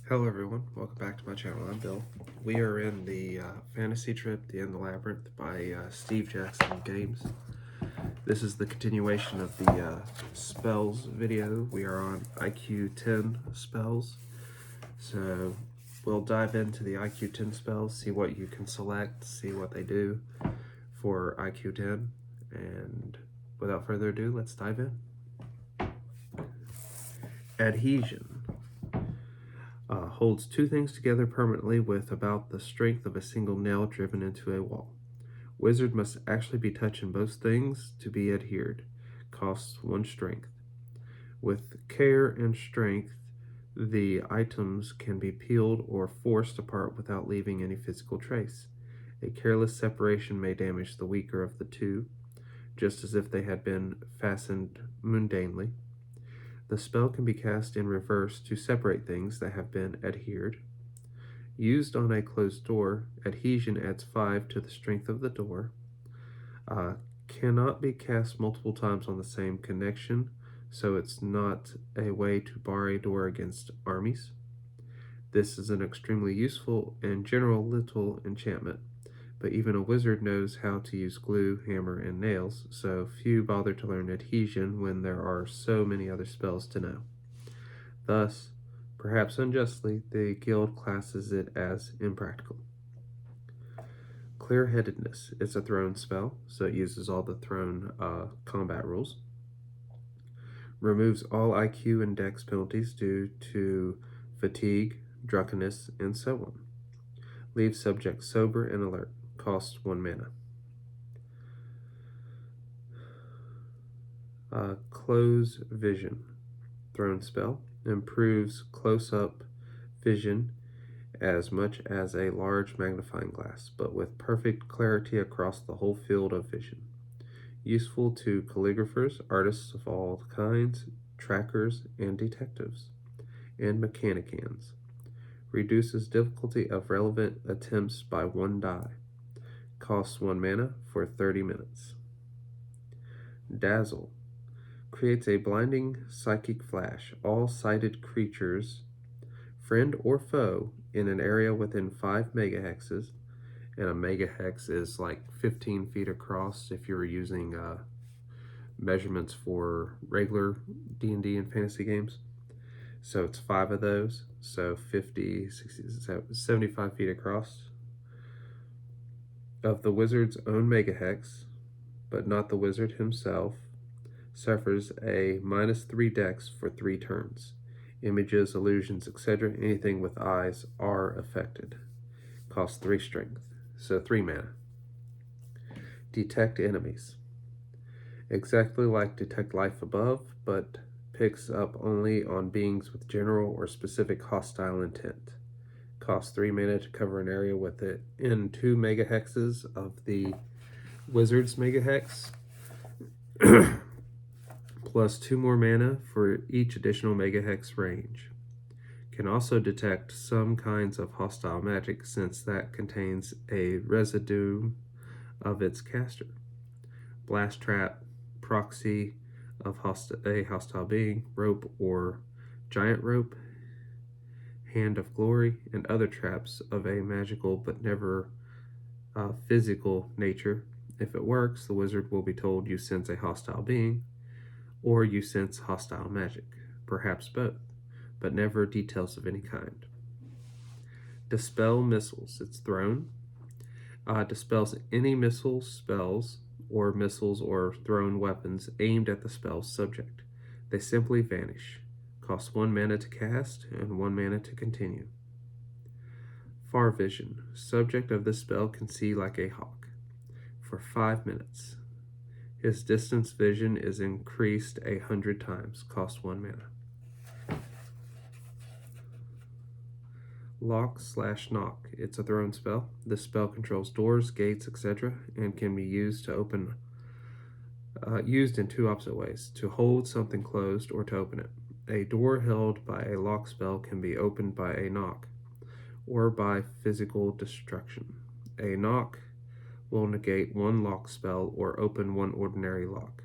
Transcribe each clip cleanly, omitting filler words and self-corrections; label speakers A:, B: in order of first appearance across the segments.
A: Hello everyone, welcome back to my channel. I'm Bill. We are in the fantasy trip, The End of the Labyrinth by Steve Jackson Games. This is the continuation of the spells video. We are on IQ 10 spells. So we'll dive into the IQ 10 spells, see what you can select, see what they do for IQ 10. And without further ado, let's dive in. Adhesion. Holds two things together permanently with about the strength of a single nail driven into a wall. Wizard must actually be touching both things to be adhered. Costs 1 strength. With care and strength, the items can be peeled or forced apart without leaving any physical trace. A careless separation may damage the weaker of the two, just as if they had been fastened mundanely. The spell can be cast in reverse to separate things that have been adhered. Used on a closed door, adhesion adds 5 to the strength of the door. Cannot be cast multiple times on the same connection, so it's not a way to bar a door against armies. This is an extremely useful and general little enchantment, but even a wizard knows how to use glue, hammer, and nails, so few bother to learn adhesion when there are so many other spells to know. Thus, perhaps unjustly, the guild classes it as impractical. Clear-headedness. It's a thrown spell, so it uses all the thrown combat rules. Removes all IQ and dex penalties due to fatigue, drunkenness, and so on. Leaves subject sober and alert. Costs 1 mana. Close vision. Thrown spell. Improves close-up vision as much as a large magnifying glass, but with perfect clarity across the whole field of vision. Useful to calligraphers, artists of all kinds, trackers, and detectives, and mechanicians. Reduces difficulty of relevant attempts by 1 die. Costs 1 mana for 30 minutes. Dazzle. Creates a blinding psychic flash. All sighted creatures, friend or foe, in an area within 5 megahexes, and a megahex is like 15 feet across if you're using measurements for regular D&D and fantasy games. So it's 5 of those, so 50, 60, 75 feet across. Of the wizard's own megahex, but not the wizard himself, suffers a -3 dex for 3 turns. Images, illusions, etc., anything with eyes are affected. Costs 3 strength, so 3 mana. Detect enemies. Exactly like Detect Life Above, but picks up only on beings with general or specific hostile intent. Costs 3 mana to cover an area within 2 megahexes of the wizard's megahex, plus 2 more mana for each additional megahex range. Can also detect some kinds of hostile magic since that contains a residue of its caster. Blast trap, proxy of a hostile being, rope or giant rope, hand of glory, and other traps of a magical but never physical nature. If it works, the wizard will be told you sense a hostile being, or you sense hostile magic, perhaps both, but never details of any kind. Dispel missiles. It's thrown. Dispels any missiles, spells, or missiles or thrown weapons aimed at the spell's subject. They simply vanish. Costs 1 mana to cast and 1 mana to continue. Far vision. Subject of this spell can see like a hawk for 5 minutes. His distance vision is increased 100 times. Costs 1 mana. Lock/knock. It's a thrown spell. This spell controls doors, gates, etc., and can be used in 2 opposite ways: to hold something closed or to open it. A door held by a lock spell can be opened by a knock, or by physical destruction. A knock will negate 1 lock spell or open 1 ordinary lock.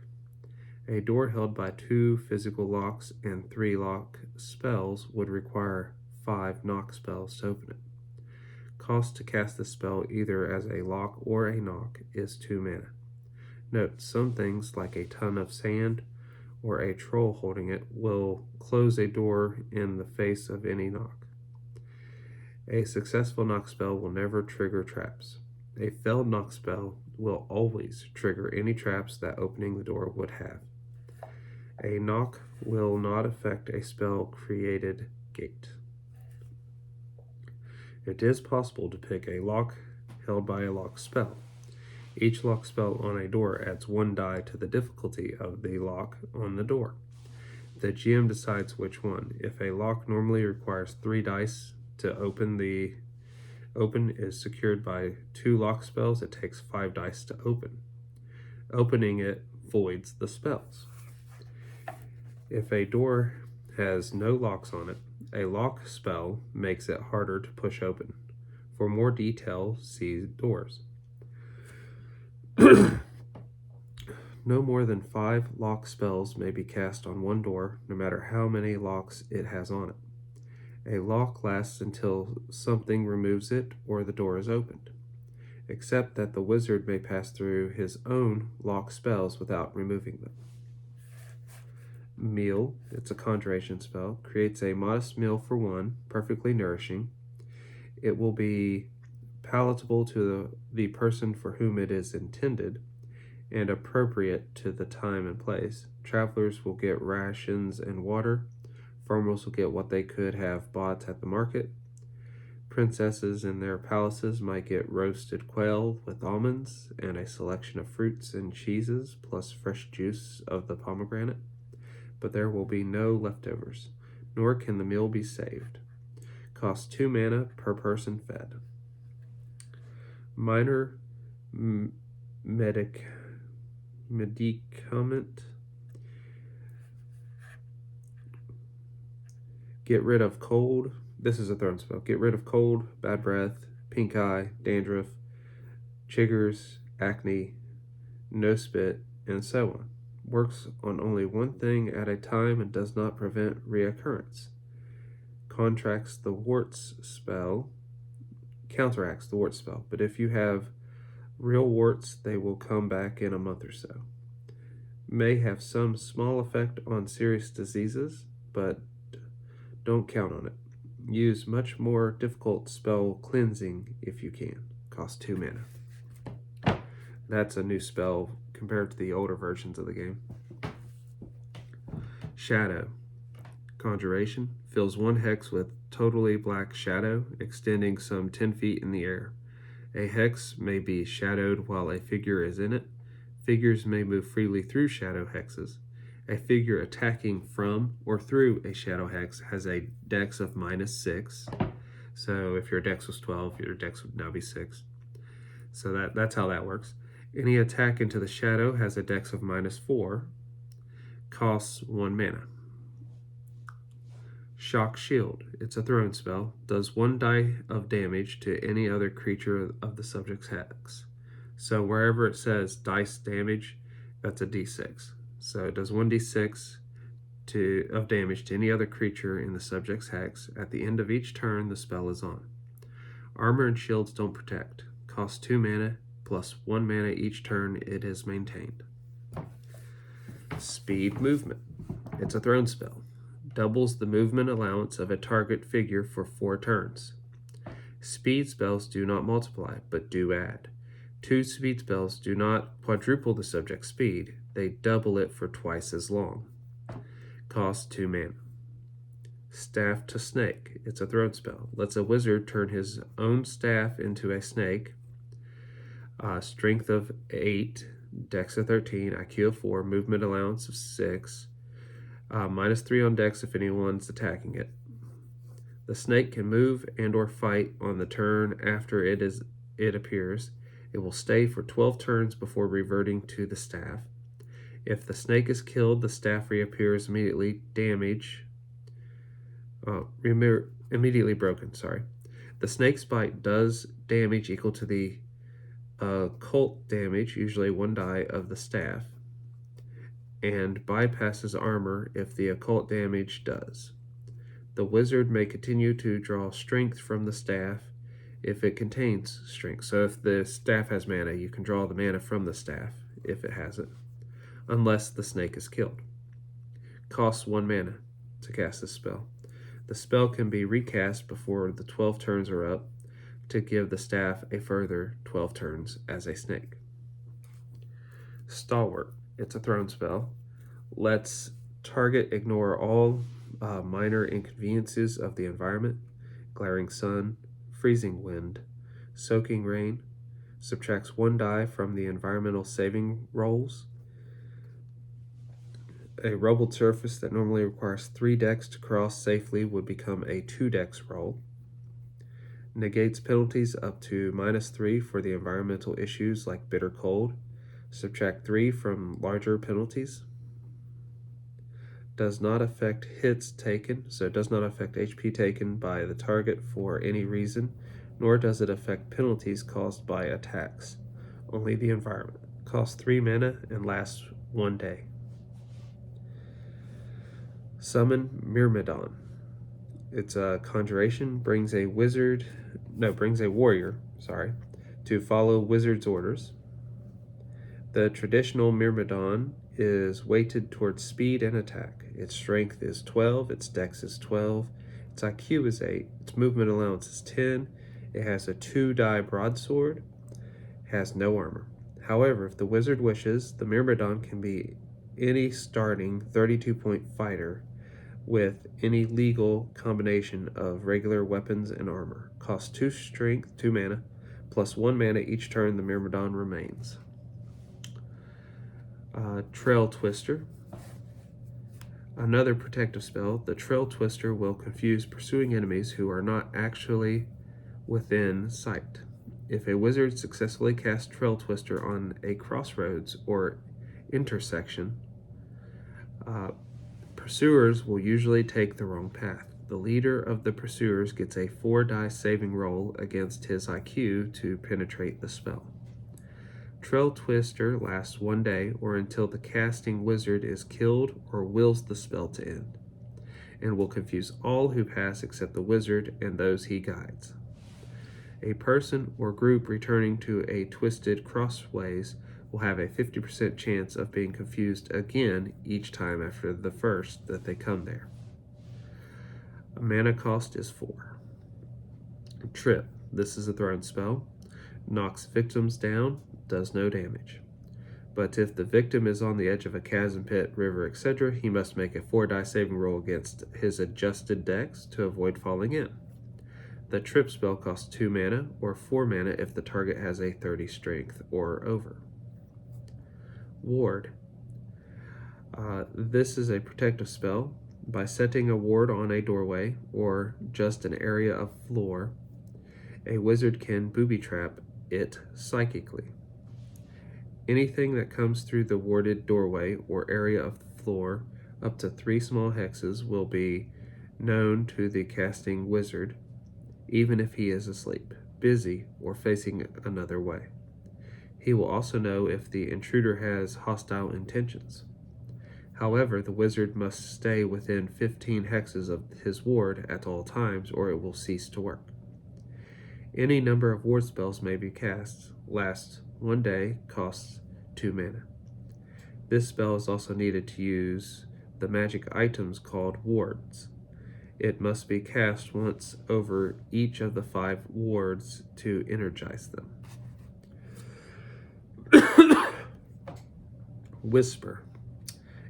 A: A door held by 2 physical locks and 3 lock spells would require 5 knock spells to open it. Cost to cast this spell either as a lock or a knock is 2 mana. Note, some things like a ton of sand or a troll holding it will close a door in the face of any knock. A successful knock spell will never trigger traps. A failed knock spell will always trigger any traps that opening the door would have. A knock will not affect a spell created gate. It is possible to pick a lock held by a lock spell. Each lock spell on a door adds 1 die to the difficulty of the lock on the door. The GM decides which one. If a lock normally requires 3 dice to open, the open is secured by 2 lock spells, it takes 5 dice to open. Opening it voids the spells. If a door has no locks on it, a lock spell makes it harder to push open. For more detail, see doors. No more than 5 lock spells may be cast on one door, no matter how many locks it has on it. A lock lasts until something removes it or the door is opened, except that the wizard may pass through his own lock spells without removing them. Meal, it's a conjuration spell, creates a modest meal for 1, perfectly nourishing. It will be palatable to the person for whom it is intended, and appropriate to the time and place. Travelers will get rations and water. Farmers will get what they could have bought at the market. Princesses in their palaces might get roasted quail with almonds and a selection of fruits and cheeses, plus fresh juice of the pomegranate. But there will be no leftovers, nor can the meal be saved. Costs 2 mana per person fed. Minor medicament. Get rid of cold. This is a thrown spell. Get rid of cold, bad breath, pink eye, dandruff, chiggers, acne, no spit, and so on. Works on only one thing at a time and does not prevent reoccurrence. Counteracts the warts spell, but if you have real warts, they will come back in a month or so. May have some small effect on serious diseases, but don't count on it. Use much more difficult spell cleansing if you can. Cost 2 mana. That's a new spell compared to the older versions of the game. Shadow. Conjuration. Fills 1 hex with totally black shadow, extending some 10 feet in the air. A hex may be shadowed while a figure is in it. Figures may move freely through shadow hexes. A figure attacking from or through a shadow hex has a dex of -6. So if your dex was 12, your dex would now be 6. So that's how that works. Any attack into the shadow has a dex of -4. Costs 1 mana. Shock Shield. It's a thrown spell. Does 1 die of damage to any other creature of the subject's hex. So wherever it says dice damage, that's a d6. So it does 1d6 of damage to any other creature in the subject's hex. At the end of each turn, the spell is on. Armor and shields don't protect. Costs 2 mana plus 1 mana each turn it is maintained. Speed Movement. It's a thrown spell. Doubles the movement allowance of a target figure for 4 turns. Speed spells do not multiply, but do add. 2 speed spells do not quadruple the subject's speed, they double it for twice as long. Costs 2 mana. Staff to Snake. It's a thrown spell. Lets a wizard turn his own staff into a snake. Strength of 8, dex of 13, IQ of 4, movement allowance of 6, -3 on dex if anyone's attacking it. The snake can move and or fight on the turn after it appears. It will stay for 12 turns before reverting to the staff. If the snake is killed, the staff reappears immediately. Immediately broken. The snake's bite does damage equal to the occult damage, usually 1 die of the staff, and bypasses armor if the occult damage does. The wizard may continue to draw strength from the staff if it contains strength. So if the staff has mana, you can draw the mana from the staff if it has it, unless the snake is killed. Costs 1 mana to cast this spell. The spell can be recast before the 12 turns are up to give the staff a further 12 turns as a snake. Stalwart. It's a thrown spell. Lets target ignore all minor inconveniences of the environment: glaring sun, freezing wind, soaking rain. Subtracts 1 die from the environmental saving rolls. A rubbled surface that normally requires 3 decks to cross safely would become a 2 decks roll. Negates penalties up to -3 for the environmental issues like bitter cold. Subtract 3 from larger penalties. Does not affect hits taken, so it does not affect HP taken by the target for any reason, nor does it affect penalties caused by attacks, only the environment. Costs 3 mana and lasts 1 day. Summon Myrmidon. It's a conjuration, brings a warrior, to follow wizard's orders. The traditional Myrmidon is weighted towards speed and attack. Its strength is 12, its dex is 12, its IQ is 8, its movement allowance is 10, it has a 2-die broadsword, has no armor. However, if the wizard wishes, the Myrmidon can be any starting 32-point fighter with any legal combination of regular weapons and armor. Costs 2 strength, 2 mana, plus 1 mana each turn the Myrmidon remains. Trail Twister. Another protective spell. The Trail Twister will confuse pursuing enemies who are not actually within sight. If a wizard successfully casts Trail Twister on a crossroads or intersection, pursuers will usually take the wrong path. The leader of the pursuers gets a 4-die saving roll against his IQ to penetrate the spell. Trail Twister lasts 1 day or until the casting wizard is killed or wills the spell to end, and will confuse all who pass except the wizard and those he guides. A person or group returning to a twisted crossways will have a 50% chance of being confused again each time after the first that they come there. A mana cost is 4. Trip. This is a thrown spell. Knocks victims down, does no damage. But if the victim is on the edge of a chasm, pit, river, etc., he must make a 4-die saving roll against his adjusted dex to avoid falling in. The trip spell costs 2 mana or 4 mana if the target has a 30 strength or over. Ward. This is a protective spell. By setting a ward on a doorway or just an area of floor, a wizard can booby trap it psychically. Anything that comes through the warded doorway or area of the floor up to 3 small hexes will be known to the casting wizard, even if he is asleep, busy, or facing another way. He will also know if the intruder has hostile intentions. However, the wizard must stay within 15 hexes of his ward at all times, or it will cease to work. Any number of ward spells may be cast, lasts 1 day, costs 2 mana. This spell is also needed to use the magic items called wards. It must be cast once over each of the 5 wards to energize them. Whisper.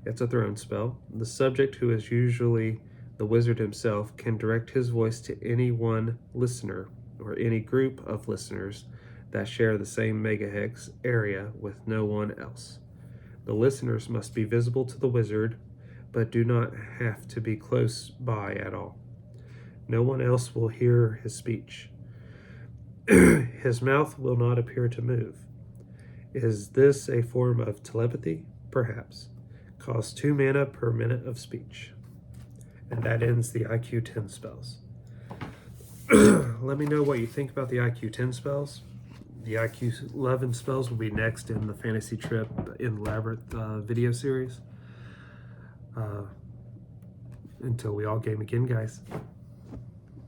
A: It's a thrown spell. The subject, who is usually the wizard himself, can direct his voice to any one listener or any group of listeners that share the same megahex area with no one else. The listeners must be visible to the wizard, but do not have to be close by at all. No one else will hear his speech. His mouth will not appear to move. Is this a form of telepathy? Perhaps. Costs 2 mana per minute of speech. And that ends the IQ 10 spells. Let me know what you think about the IQ 10 spells. The IQ 11 spells will be next in the Fantasy Trip in Labyrinth video series. until we all game again, guys.